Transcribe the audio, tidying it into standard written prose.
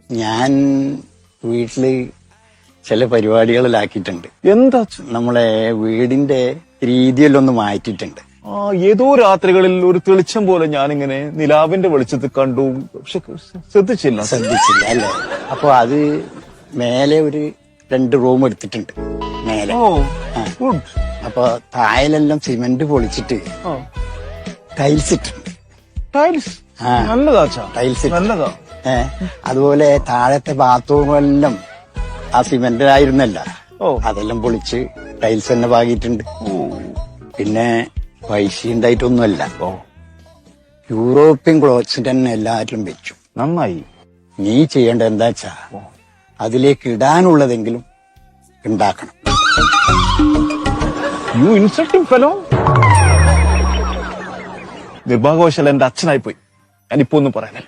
ഞാൻ വീട്ടില് ചില പരിപാടികളിലാക്കിയിട്ടുണ്ട്. എന്താ നമ്മളെ വീടിന്റെ രീതിയെല്ലാം ഒന്ന് മാറ്റിയിട്ടുണ്ട്. ഏതോ രാത്രികളിൽ ഒരു തെളിച്ചം പോലെ ഞാനിങ്ങനെ നിലാവിന്റെ വെളിച്ചത്തിൽ കണ്ടു, പക്ഷെ ശ്രദ്ധിച്ചില്ല അല്ലേ? അപ്പൊ അത് മേലെ ഒരു 2 റൂം എടുത്തിട്ടുണ്ട് മേലെ. ഗുഡ്. അപ്പൊ തായലെല്ലാം സിമെന്റ് പൊളിച്ചിട്ട് ടൈൽസ് ഇട്ടിട്ടുണ്ട്. ടൈൽസ് നല്ലതാ, ടൈൽസ് നല്ലതാ. അതുപോലെ താഴത്തെ ബാത്റൂമെല്ലാം ആ സിമെന്റ് ആയിരുന്നല്ല, അതെല്ലാം പൊളിച്ച് ടൈൽസ് തന്നെ പാകിയിട്ടുണ്ട്. പിന്നെ പൈസ ഉണ്ടായിട്ടൊന്നുമല്ല, യൂറോപ്യൻ ക്ലോത്ത്സ് തന്നെ എല്ലാറ്റിലും വെച്ചു. നന്നായി. നീ ചെയ്യേണ്ട എന്താ വെച്ചാ അതിലേക്ക് ഇടാനുള്ളതെങ്കിലും ഉണ്ടാക്കണം. You insulting fellow. നിർഭാഗ്യവശാൽ എന്റെ അച്ഛനായി പോയി. ഞാനിപ്പോ ഒന്നും പറയാൻ